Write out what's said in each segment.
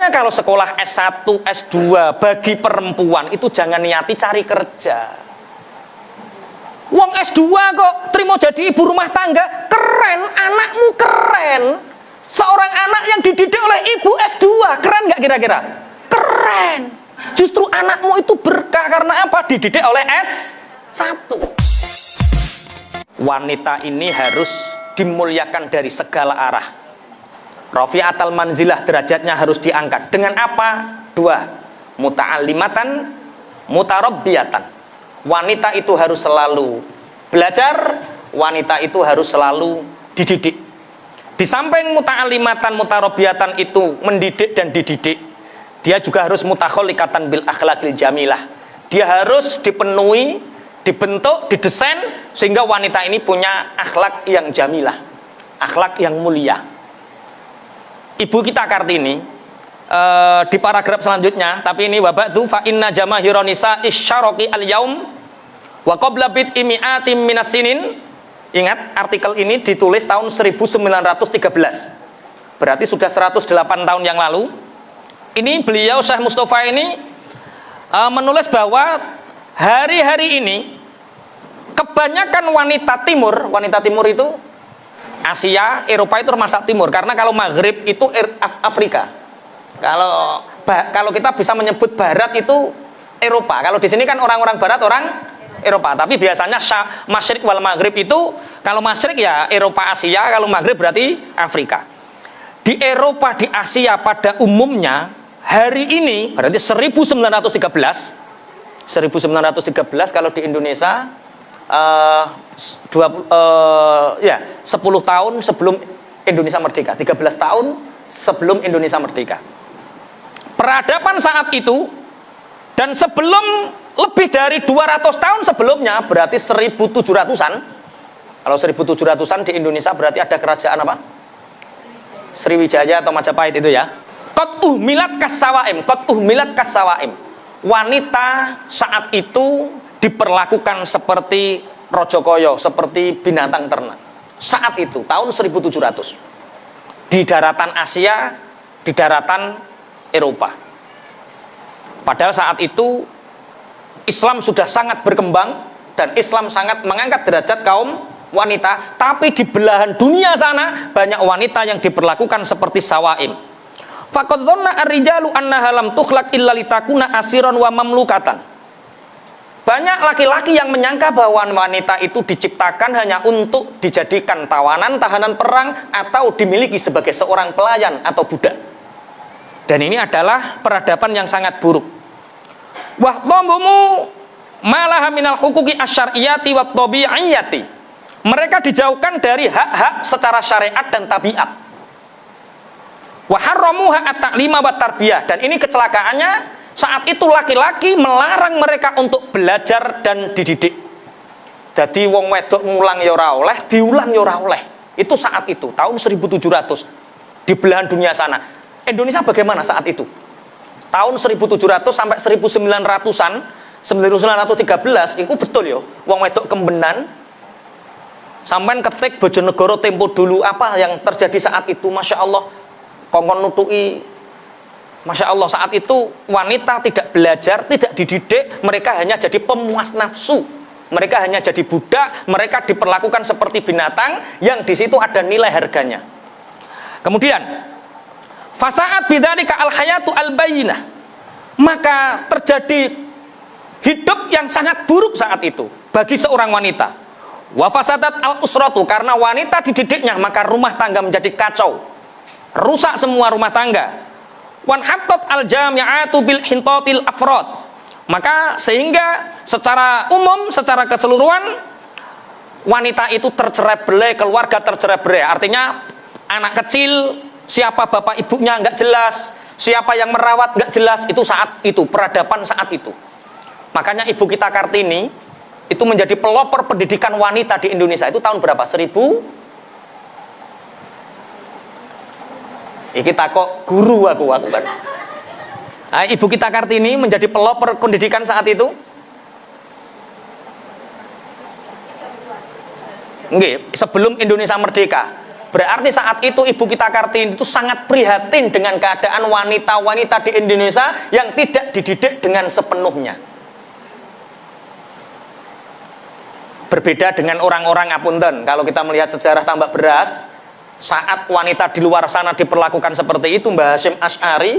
Makanya kalau sekolah S1, S2 bagi perempuan itu jangan niati cari kerja. Wong S2 kok terima jadi ibu rumah tangga, keren, anakmu keren. Seorang anak yang dididik oleh ibu S2, keren nggak kira-kira? Keren. Justru anakmu itu berkah karena apa? Dididik oleh S1. Wanita ini harus dimuliakan dari segala arah. Rafi'atal manzilah, derajatnya harus diangkat. Dengan apa? 2. Muta'allimatan, mutarabbiyatan. Wanita itu harus selalu belajar, wanita itu harus selalu dididik. Di samping muta'allimatan, mutarabbiyatan itu mendidik dan dididik, dia juga harus mutakhalliqatan bil akhlaqil jamilah. Dia harus dipenuhi, dibentuk, didesain sehingga wanita ini punya akhlak yang jamilah, akhlak yang mulia. Ibu kita Kartini di paragraf selanjutnya, tapi ini wabadu fa inna jamaahirun nisa isyaraqi al-yaum wa qabla bid'i mi'atin minas sinin. Ingat, artikel ini ditulis tahun 1913. Berarti sudah 108 tahun yang lalu. Ini beliau Syekh Mustafa ini menulis bahwa hari-hari ini kebanyakan wanita timur itu Asia, Eropa itu termasuk timur, karena kalau Maghrib itu Afrika. Kalau kita bisa menyebut Barat itu Eropa. Kalau di sini kan orang-orang Barat orang Eropa, tapi biasanya Masyriq wal Maghrib itu, kalau Masyriq ya Eropa Asia, kalau Maghrib berarti Afrika. Di Eropa, di Asia pada umumnya hari ini berarti 1913 kalau di Indonesia 10 tahun sebelum Indonesia merdeka, 13 tahun sebelum Indonesia merdeka. Peradaban saat itu dan sebelum lebih dari 200 tahun sebelumnya berarti 1700-an. Kalau 1700-an di Indonesia berarti ada kerajaan apa? Sriwijaya atau Majapahit itu ya. Qad uhmilat kasawaim. Wanita saat itu diperlakukan seperti rojokoyo, seperti binatang ternak. Saat itu, tahun 1700. Di daratan Asia, di daratan Eropa. Padahal saat itu Islam sudah sangat berkembang dan Islam sangat mengangkat derajat kaum wanita, tapi di belahan dunia sana banyak wanita yang diperlakukan seperti sawaim. Faqad dhanna ar-rijalu annaha lam tukhlaq illa litakuna asiran wa mamlukatan. Banyak laki-laki yang menyangka bahwa wanita itu diciptakan hanya untuk dijadikan tawanan, tahanan perang, atau dimiliki sebagai seorang pelayan atau budak. Dan ini adalah peradaban yang sangat buruk. Wahtamumu malaha minal huquqi asyariyati wat tabi'iyati. Mereka dijauhkan dari hak-hak secara syariat dan tabiat. Wa harramuha at-ta'lima wat tarbiyah. Dan ini kecelakaannya, saat itu laki-laki melarang mereka untuk belajar dan dididik. Jadi wong wedok ngulang ya ora oleh, diulang ya ora oleh. Itu saat itu, tahun 1700 di belahan dunia sana. Indonesia bagaimana saat itu? Tahun 1700 sampai 1900-an, 1913 itu betul ya. Wong wedok kembenan. Sampean ketik Bojonegoro tempo dulu apa yang terjadi saat itu, Masya Allah. Kongkon nutui, Masya Allah, saat itu wanita tidak belajar, tidak dididik, mereka hanya jadi pemuas nafsu, mereka hanya jadi budak, mereka diperlakukan seperti binatang yang di situ ada nilai harganya. Kemudian, fasaat bidzalika al-hayatu al-bayyinah, maka terjadi hidup yang sangat buruk saat itu bagi seorang wanita. Wa fasadat al-usratu, karena wanita dididiknya maka rumah tangga menjadi kacau, rusak semua rumah tangga. Wan hattat al-jami'atu bil hintatil afrad, maka sehingga secara umum, secara keseluruhan wanita itu tercerai-berai, keluarga tercerai-berai. Artinya anak kecil, siapa bapak ibunya nggak jelas, siapa yang merawat nggak jelas. Itu saat itu, peradaban saat itu. Makanya ibu kita Kartini itu menjadi pelopor pendidikan wanita di Indonesia. Itu tahun berapa? 1000? Iki takok guru aku kan. Nah, ibu kita Kartini menjadi pelopor pendidikan saat itu. Nggih, sebelum Indonesia merdeka. Berarti saat itu Ibu kita Kartini itu sangat prihatin dengan keadaan wanita-wanita di Indonesia yang tidak dididik dengan sepenuhnya. Berbeda dengan orang-orang ngapunten. Kalau kita melihat sejarah tambak beras, saat wanita di luar sana diperlakukan seperti itu, Mbah Hasyim Asy'ari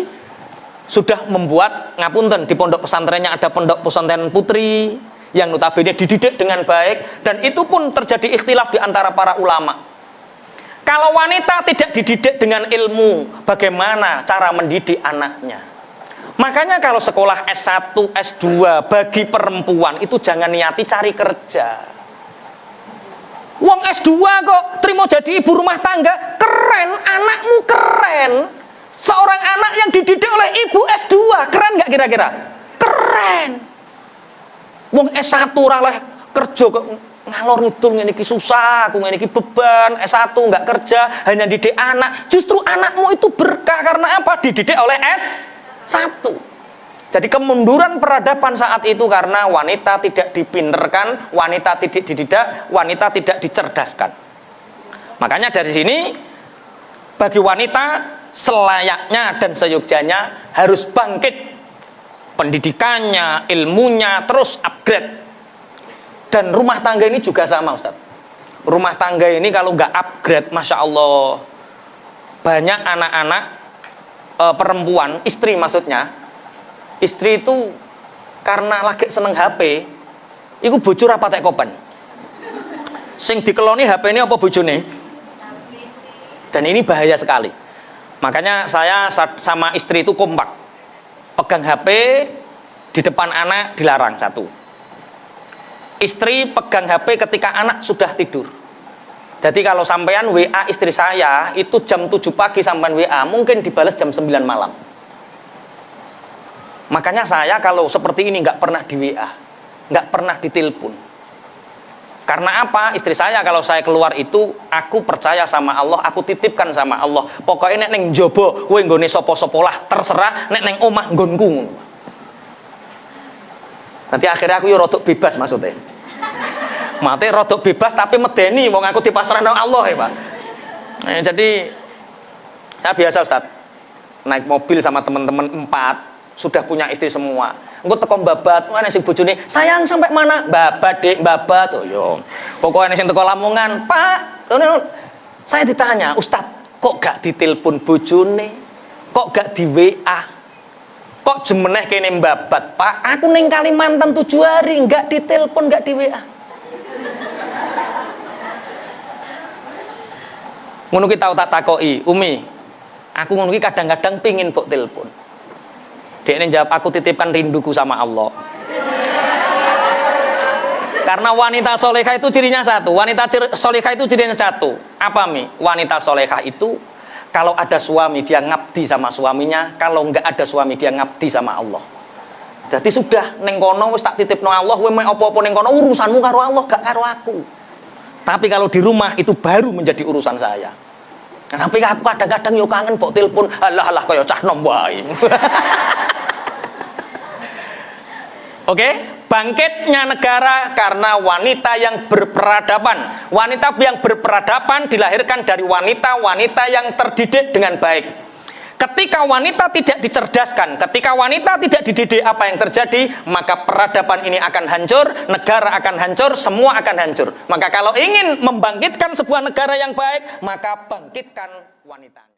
sudah membuat ngapunten di pondok pesantrennya ada pondok pesantren putri yang notabene dididik dengan baik, dan itu pun terjadi ikhtilaf di antara para ulama. Kalau wanita tidak dididik dengan ilmu, bagaimana cara mendidik anaknya? Makanya kalau sekolah S1, S2 bagi perempuan itu jangan niati cari kerja. Wong S2 kok terima jadi ibu rumah tangga, keren, anakmu keren. Seorang anak yang dididik oleh ibu S2, keren nggak kira-kira? Keren. Wong S1 ora oleh kerja kok ngalor ngidul ngene iki susah, aku ngene iki beban, S1 nggak kerja, hanya didik anak. Justru anakmu itu berkah karena apa? Dididik oleh S1. Jadi kemunduran peradaban saat itu karena wanita tidak dipinterkan, wanita tidak dididik, wanita tidak dicerdaskan. Makanya dari sini bagi wanita selayaknya dan seyogyanya harus bangkit pendidikannya, ilmunya, terus upgrade. Dan rumah tangga ini juga sama, Ustaz. Rumah tangga ini kalau nggak upgrade, Masya Allah, banyak anak-anak perempuan, istri maksudnya, istri itu karena lagi seneng HP, itu bocor apa tek kopen. Sing dikeloni HP ini apa bojone? Dan ini bahaya sekali. Makanya saya sama istri itu kompak. Pegang HP di depan anak dilarang, satu. Istri pegang HP ketika anak sudah tidur. Jadi kalau sampean WA istri saya itu jam 7 pagi sampean WA, mungkin dibalas jam 9 malam. Makanya saya kalau seperti ini nggak pernah di WA, nggak pernah ditelepon. Karena apa? Istri saya kalau saya keluar itu, aku percaya sama Allah, aku titipkan sama Allah. Pokoknya nek neng jobo, kowe nggone sapa-sapa lah, terserah, nek neng omah nggonku ngono. Nanti akhirnya aku yo rodok bebas maksudnya. Mate rodok bebas tapi medeni wong aku dipasrahno Allah ya, Pak. Jadi saya biasa, Ustaz. Naik mobil sama teman-teman 4, sudah punya istri semua. Engko teko babat, ana sing bojone, "Sayang sampai mana?" "Babat, Dek, babat." Oh yo. Pokoknya sing teko Lamongan, "Pak, saya ditanya, Ustaz, kok gak ditelepon bojone? Kok gak di WA? Kok jemeneh kene babat, Pak? Aku ning Kalimantan 7 hari, gak ditelepon, gak di WA." Ngono ki tau tak takoki, "Umi, aku ngono ki kadang-kadang pingin mbok telepon." Dekne jawab, "Aku titipkan rinduku sama Allah." Karena wanita solehah itu cirinya satu. Wanita solehah itu cirinya satu. Apa, Mi? Wanita solehah itu kalau ada suami dia ngabdi sama suaminya, kalau enggak ada suami dia ngabdi sama Allah. Jadi sudah ning kono wis tak titipno Allah, kowe mek apa-apa ning kono urusanmu karo Allah, gak karo aku. Tapi kalau di rumah itu baru menjadi urusan saya. Nah, tapi aku kadang-kadang yo kangen mbok telepon, alah kaya cah nom wae. Oke, bangkitnya negara karena wanita yang berperadaban. Wanita yang berperadaban dilahirkan dari wanita-wanita yang terdidik dengan baik. Ketika wanita tidak dicerdaskan, ketika wanita tidak dididik, apa yang terjadi? Maka peradaban ini akan hancur, negara akan hancur, semua akan hancur. Maka kalau ingin membangkitkan sebuah negara yang baik, maka bangkitkan wanitanya.